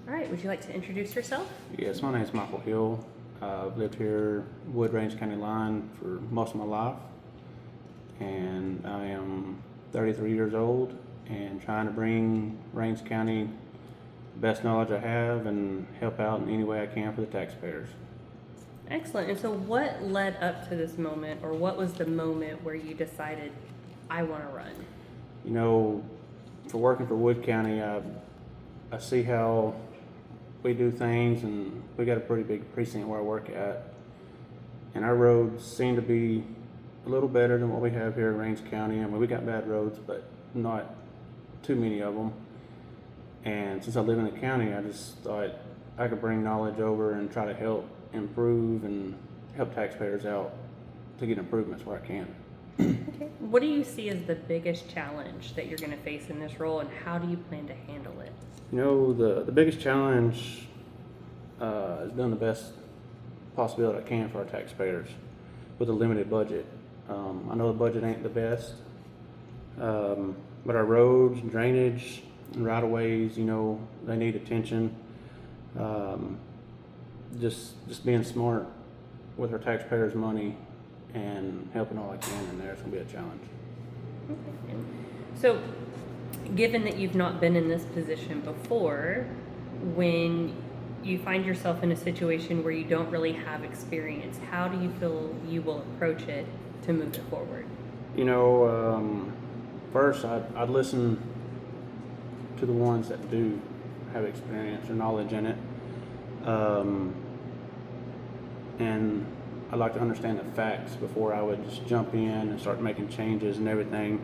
All right, would you like to introduce yourself? Yes, my name is Michael Hill. I've lived here, Wood Range County line, for most of my life, and I am 33 years old and trying to bring Range County the best knowledge I have and help out in any way I can for the taxpayers. Excellent. And so, what led up to this moment, or what was the moment where you decided, I want to run? You know, for working for Wood County, I see how we do things, and we got a pretty big precinct where I work at, and our roads seem to be a little better than what we have here in Range County. I mean, we got bad roads, but not too many of them. And since I live in the county, I just thought I could bring knowledge over and try to help improve and help taxpayers out to get improvements where I can. Okay. What do you see as the biggest challenge that you're going to face in this role, and how do you plan to handle it? You know, the biggest challenge is doing the best possibility I can for our taxpayers with a limited budget. I know the budget ain't the best, but our roads, drainage, and right-of-ways, you know, they need attention. Just being smart with our taxpayers' money and helping all I can in there is going to be a challenge. Okay. So, given that you've not been in this position before, when you find yourself in a situation where you don't really have experience, how do you feel you will approach it to move it forward? You know, first I'd listen to the ones that do have experience or knowledge in it. And I like to understand the facts before I would just jump in and start making changes and everything.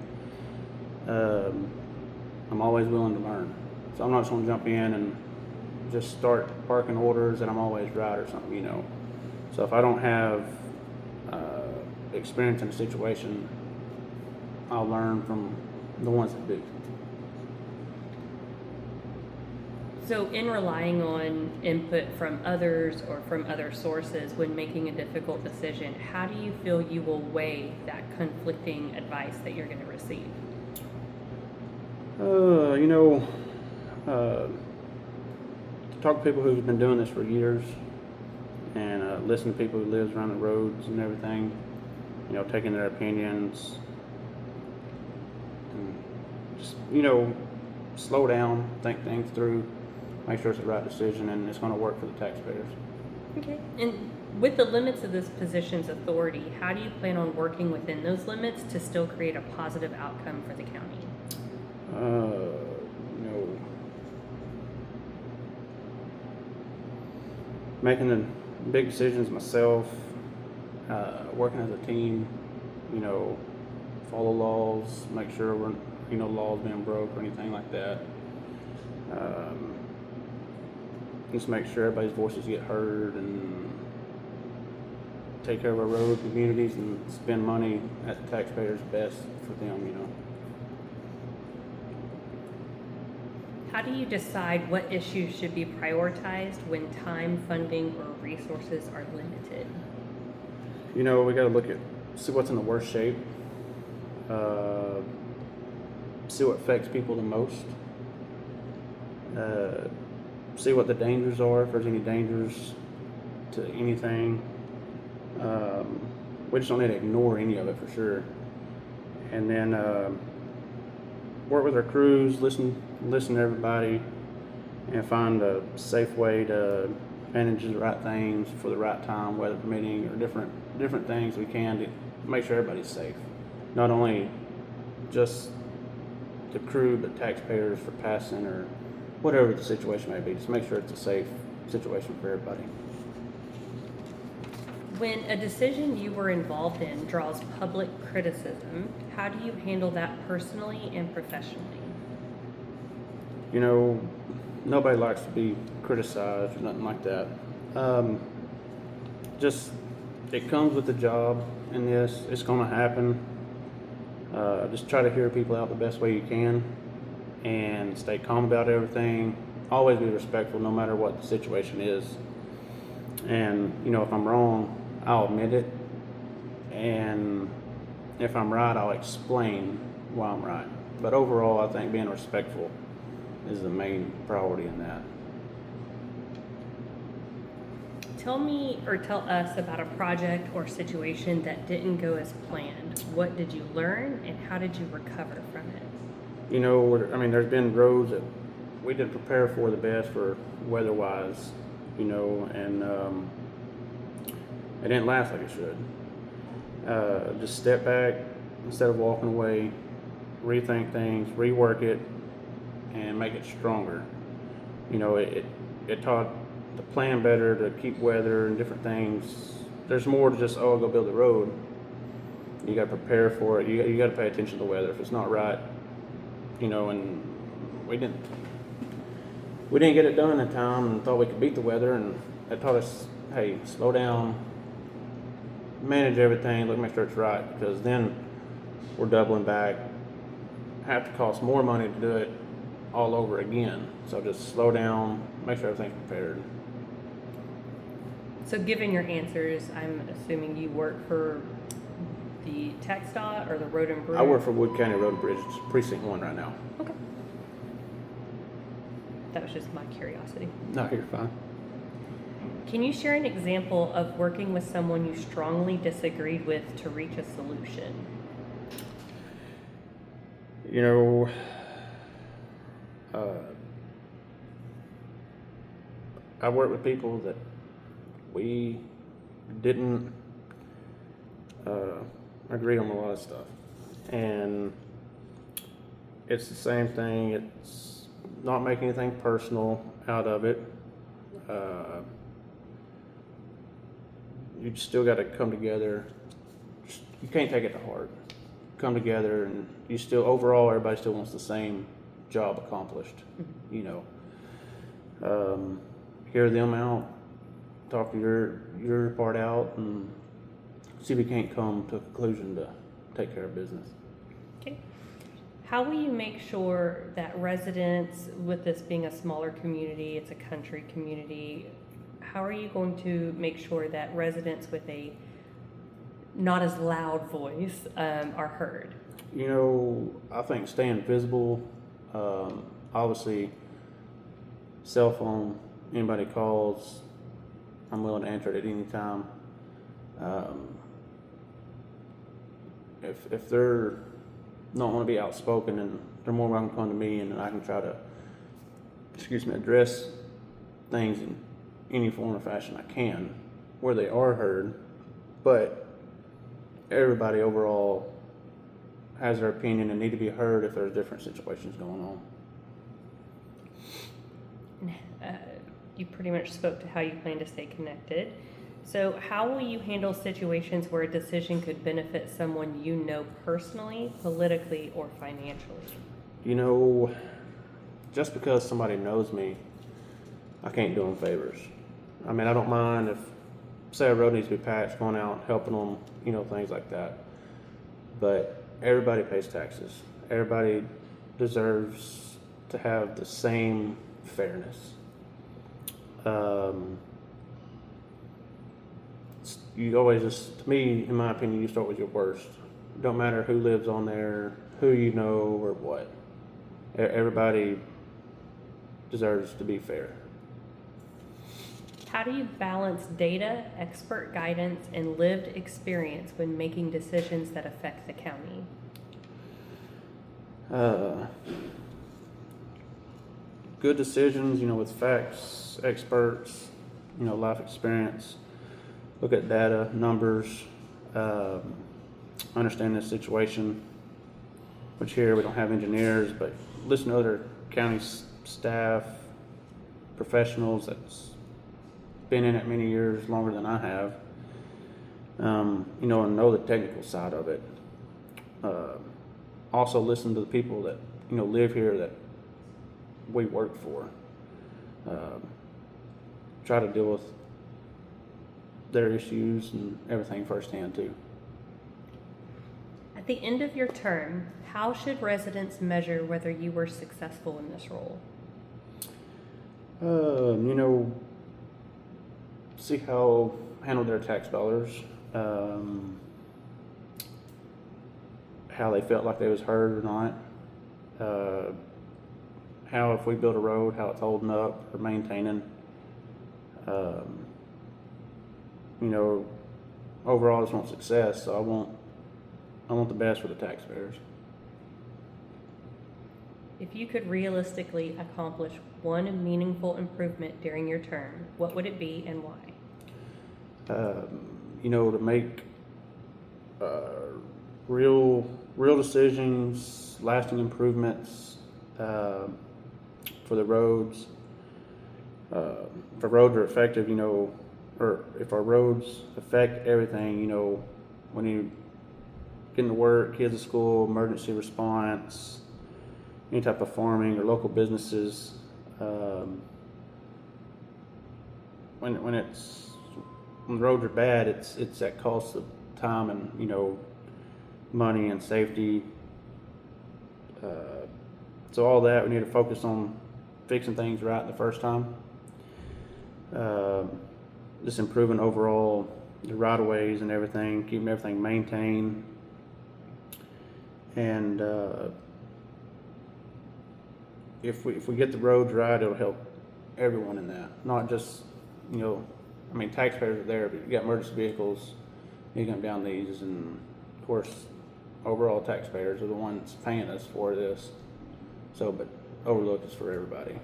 I'm always willing to learn, so I'm not just going to jump in and just start barking orders that I'm always right or something, you know. So if I don't have experience in a situation, I'll learn from the ones that do. So, in relying on input from others or from other sources when making a difficult decision, how do you feel you will weigh that conflicting advice that you're going to receive? You know, talk to people who've been doing this for years, and listen to people who live around the roads and everything. You know, taking their opinions, and just, you know, slow down, think things through, make sure it's the right decision, and it's going to work for the taxpayers. Okay. And with the limits of this position's authority, how do you plan on working within those limits to still create a positive outcome for the county? You know, making the big decisions myself, working as a team, you know, follow laws, make sure we're, you know, laws being broke or anything like that. Just make sure everybody's voices get heard and take care of our roads, communities, and spend money at the taxpayers' best for them, you know. How do you decide what issues should be prioritized when time, funding, or resources are limited? You know, we got to see what's in the worst shape, see what affects people the most, see what the dangers are, if there's any dangers to anything. We just don't need to ignore any of it for sure. And then work with our crews, listen to everybody, and find a safe way to manage the right things for the right time, weather permitting, or different things we can to make sure everybody's safe. Not only just the crew, but taxpayers for passing or whatever the situation may be. Just make sure it's a safe situation for everybody. When a decision you were involved in draws public criticism, how do you handle that personally and professionally? You know, nobody likes to be criticized or nothing like that. Just, it comes with the job in this. It's going to happen. Just try to hear people out the best way you can and stay calm about everything. Always be respectful no matter what the situation is. And, you know, if I'm wrong, I'll admit it. And if I'm right, I'll explain why I'm right. But overall, I think being respectful is the main priority in that. tell me or tell us about a project or situation that didn't go as planned. What did you learn and how did you recover from it? You know, I mean, there's been roads that we didn't prepare for the best for weather-wise, you know, and it didn't last like it should. Just step back instead of walking away, rethink things, rework it, and make it stronger. You know, it taught to plan better, to keep weather and different things. There's more to just, oh, go build a road. You got to prepare for it. You got to pay attention to the weather. If it's not right, you know, and we didn't get it done in time and thought we could beat the weather, and it taught us, hey, slow down, manage everything, look, make sure it's right, because then we're doubling back, have to cost more money to do it all over again. So just slow down, make sure everything's prepared. So given your answers, I'm assuming you work for the TxDOT or the Road and Bridge? I work for Wood County Road and Bridge, Precinct 1 right now. Okay. That was just my curiosity. No, you're fine. Can you share an example of working with someone you strongly disagreed with to reach a solution? You know, I work with people that we didn't agree on a lot of stuff, and it's the same thing. It's not making anything personal out of it. You still got to come together. You can't take it to heart. Come together, and you still, overall, everybody still wants the same job accomplished. You know, hear them out, talk to your part out, and see if we can't come to a conclusion to take care of business. Okay. How will you make sure that residents, with this being a smaller community, it's a country community, how are you going to make sure that residents with a not as loud voice are heard? You know, I think staying visible, obviously, cell phone, anybody calls, I'm willing to answer it at any time. If they're not want to be outspoken, and they're more welcome to come to me, and I can try to, address things in any form or fashion I can, where they are heard. But everybody overall has their opinion and need to be heard if there's different situations going on. You pretty much spoke to how you plan to stay connected. So how will you handle situations where a decision could benefit someone you know personally, politically, or financially? You know, just because somebody knows me, I can't do them favors. I mean, I don't mind if, say, a road needs to be patched, going out, helping them, you know, things like that. But everybody pays taxes. Everybody deserves to have the same fairness. You always just, to me, in my opinion, you start with your worst. Don't matter who lives on there, who you know, or what. Everybody deserves to be fair. How do you balance data, expert guidance, and lived experience when making decisions that affect the county? Good decisions, you know, with facts, experts, you know, life experience. Look at data, numbers, understand the situation, which here we don't have engineers, but listen to other county staff, professionals that's been in it many years, longer than I have, you know, and know the technical side of it. Also listen to the people that, you know, live here that we work for. Try to deal with their issues and everything firsthand too. At the end of your term, how should residents measure whether you were successful in this role? You know, see how handled their tax dollars, how they felt like they was heard or not, how if we build a road, how it's holding up or maintaining. you know, overall I just want success. So I want the best for the taxpayers. If you could realistically accomplish one meaningful improvement during your term, what would it be and why? You know, to make real decisions, lasting improvements for the roads. If our roads are effective, you know, or if our roads affect everything, you know, when you get into work, kids to school, emergency response, any type of farming or local businesses, when the roads are bad, it's at cost of time and, you know, money and safety. So all that, we need to focus on fixing things right the first time. Just improving overall the right of ways and everything, keeping everything maintained. And if we get the roads right, it'll help everyone in that. Not just, you know, I mean, taxpayers are there, but you got emergency vehicles, you come down these, and of course, overall taxpayers are the ones paying us for this. So, but overlook is for everybody.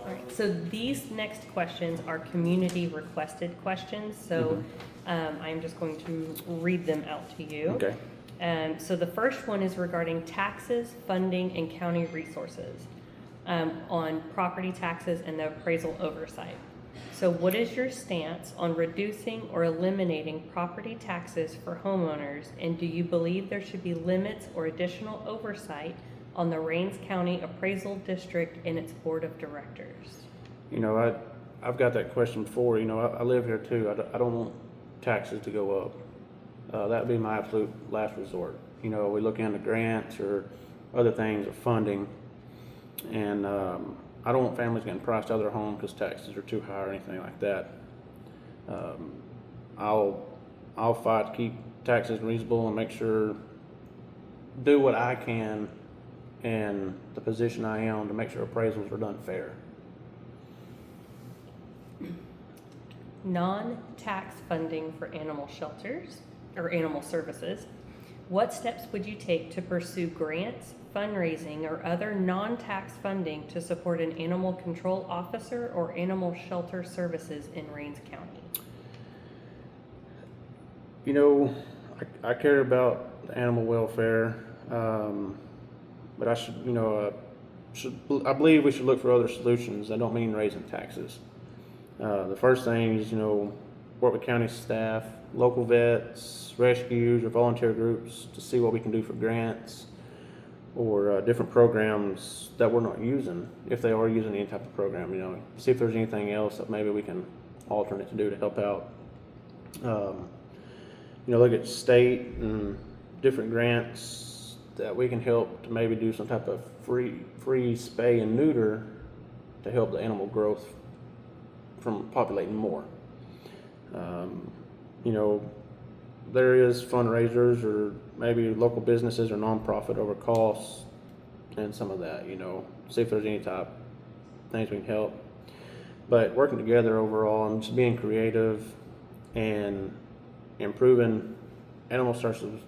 All right, so these next questions are community requested questions, so I'm just going to read them out to you. Okay. So the first one is regarding taxes, funding, and county resources on property taxes and the appraisal oversight. So what is your stance on reducing or eliminating property taxes for homeowners, and do you believe there should be limits or additional oversight on the Rains County Appraisal District and its board of directors? You know, I've got that question before. You know, I live here too. I don't want taxes to go up. That would be my absolute last resort. You know, we look into grants or other things or funding, and I don't want families getting priced out of their home because taxes are too high or anything like that. I'll fight to keep taxes reasonable and make sure do what I can in the position I am to make sure appraisals are done fair. Non-tax funding for animal shelters or animal services. What steps would you take to pursue grants, fundraising, or other non-tax funding to support an animal control officer or animal shelter services in Rains County? You know, I care about the animal welfare, but I should, you know, I believe we should look for other solutions. I don't mean raising taxes. The first thing is, you know, work with county staff, local vets, rescues, or volunteer groups to see what we can do for grants or different programs that we're not using, if they are using any type of program, you know, see if there's anything else that maybe we can alternate to do to help out. You know, look at state and different grants that we can help to maybe do some type of free spay and neuter to help the animal growth from populating more. You know, there is fundraisers or maybe local businesses or nonprofit over costs and some of that, you know, see if there's any type of things we can help. But working together overall and just being creative and improving animal services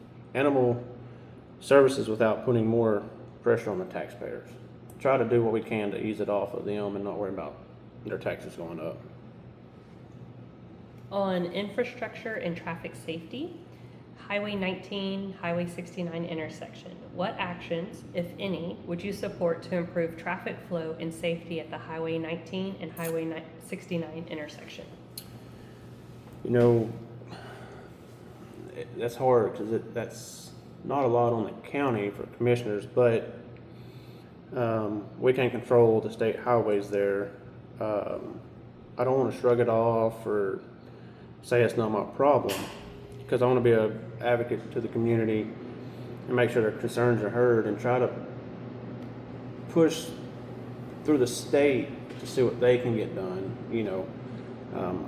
without putting more pressure on the taxpayers. Try to do what we can to ease it off of them and not worry about their taxes going up. On infrastructure and traffic safety, Highway 19, Highway 69 intersection, what actions, if any, would you support to improve traffic flow and safety at the Highway 19 and Highway 69 intersection? You know, that's hard because that's not a lot on the county for commissioners, but we can control the state highways there. I don't want to shrug it off or say it's not my problem, because I want to be an advocate to the community and make sure their concerns are heard and try to push through the state to see what they can get done. You know,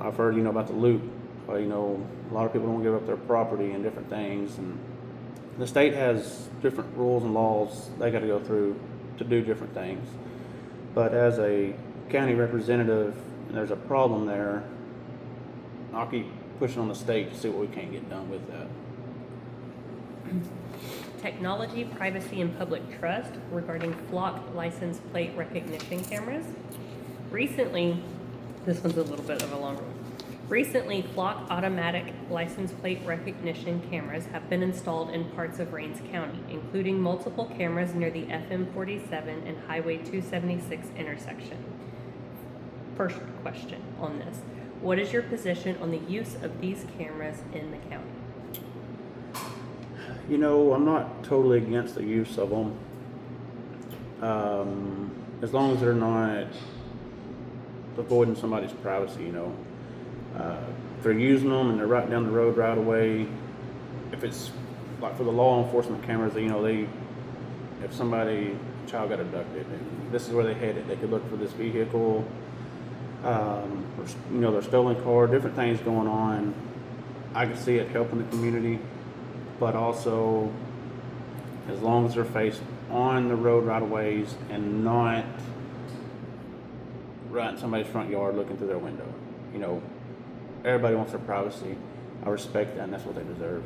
I've heard, you know, about the loop. You know, a lot of people don't give up their property and different things, and the state has different rules and laws they got to go through to do different things. But as a county representative, and there's a problem there, I'll keep pushing on the state to see what we can't get done with that. Technology, privacy, and public trust regarding flock license plate recognition cameras. Recently, this one's a little bit of a longer one. Recently, flock automatic license plate recognition cameras have been installed in parts of Rains County, including multiple cameras near the FM 47 and Highway 276 intersection. First question on this. What is your position on the use of these cameras in the county? You know, I'm not totally against the use of them, as long as they're not avoiding somebody's privacy. You know, if they're using them and they're right down the road right away, if it's like for the law enforcement cameras, you know, if somebody, child got abducted and this is where they headed, they could look for this vehicle, or, you know, their stolen car, different things going on. I can see it helping the community, but also as long as they're faced on the road right of ways and not right in somebody's front yard looking through their window. You know, everybody wants their privacy. I respect that, and that's what they deserve.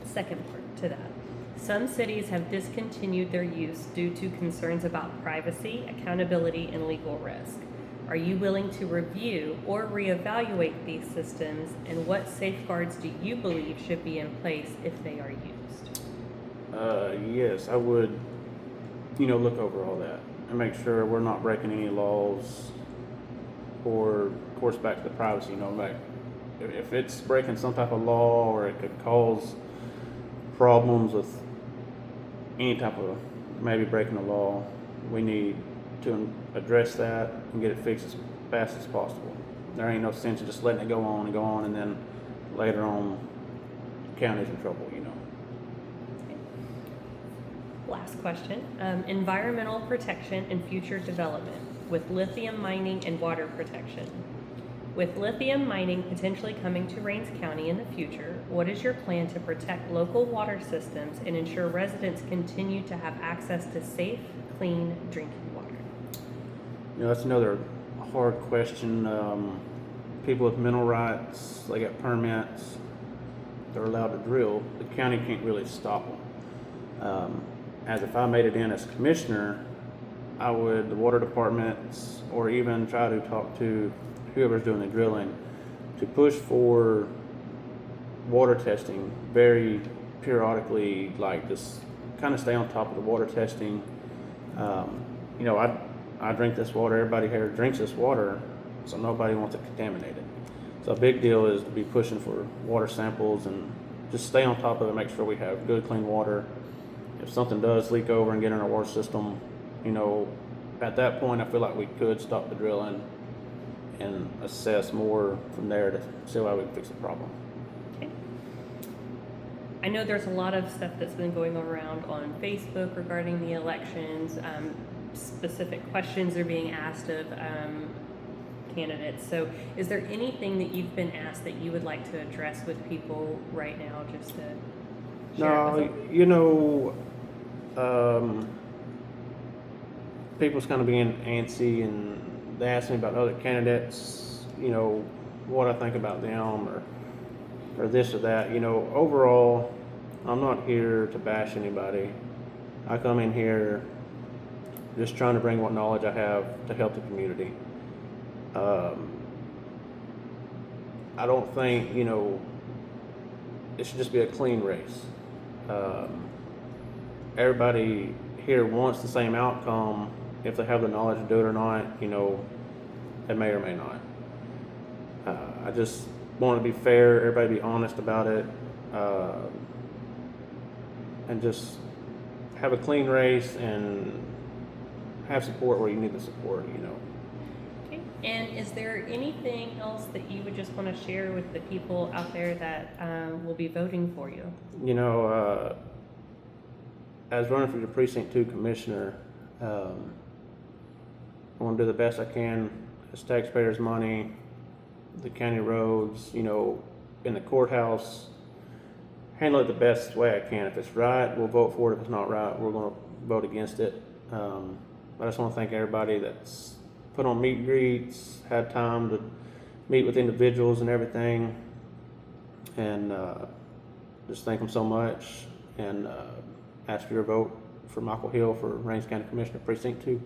Second part to that. Some cities have discontinued their use due to concerns about privacy, accountability, and legal risk. Are you willing to review or reevaluate these systems, and what safeguards do you believe should be in place if they are used? Yes, I would, you know, look over all that and make sure we're not breaking any laws, or of course back to the privacy, you know, like if it's breaking some type of law or it could cause problems with any type of maybe breaking the law, we need to address that and get it fixed as fast as possible. There ain't no sense of just letting it go on, and then later on, the county's in trouble, you know. Last question. Environmental protection and future development with lithium mining and water protection. With lithium mining potentially coming to Rains County in the future, what is your plan to protect local water systems and ensure residents continue to have access to safe, clean drinking water? You know, that's another hard question. People with mineral rights, they got permits, they're allowed to drill. The county can't really stop them. As if I made it in as commissioner, I would, the water departments, or even try to talk to whoever's doing the drilling, to push for water testing very periodically, like just kind of stay on top of the water testing. You know, I drink this water, everybody here drinks this water, so nobody wants it contaminated. So a big deal is to be pushing for water samples and just stay on top of it, make sure we have good, clean water. If something does leak over and get in our water system, you know, at that point I feel like we could stop the drilling and assess more from there to see how we can fix the problem. Okay. I know there's a lot of stuff that's been going around on Facebook regarding the elections. Specific questions are being asked of candidates. So is there anything that you've been asked that you would like to address with people right now, just to share it with them? You know, people's kind of being antsy, and they ask me about other candidates, you know, what I think about them, or this or that. You know, overall, I'm not here to bash anybody. I come in here just trying to bring what knowledge I have to help the community. I don't think, you know, it should just be a clean race. Everybody here wants the same outcome. If they have the knowledge to do it or not, you know, they may or may not. I just want to be fair, everybody be honest about it, and just have a clean race and have support where you need the support, you know. Okay. And is there anything else that you would just want to share with the people out there that will be voting for you? You know, as running for the Precinct 2 commissioner, I want to do the best I can. It's taxpayers' money, the county roads, you know, in the courthouse, handle it the best way I can. If it's right, we'll vote for it. If it's not right, we're going to vote against it. I just want to thank everybody that's put on meet and greets, had time to meet with individuals and everything, and just thank them so much, and ask for your vote for Michael Hill for Rains County Commissioner Precinct 2.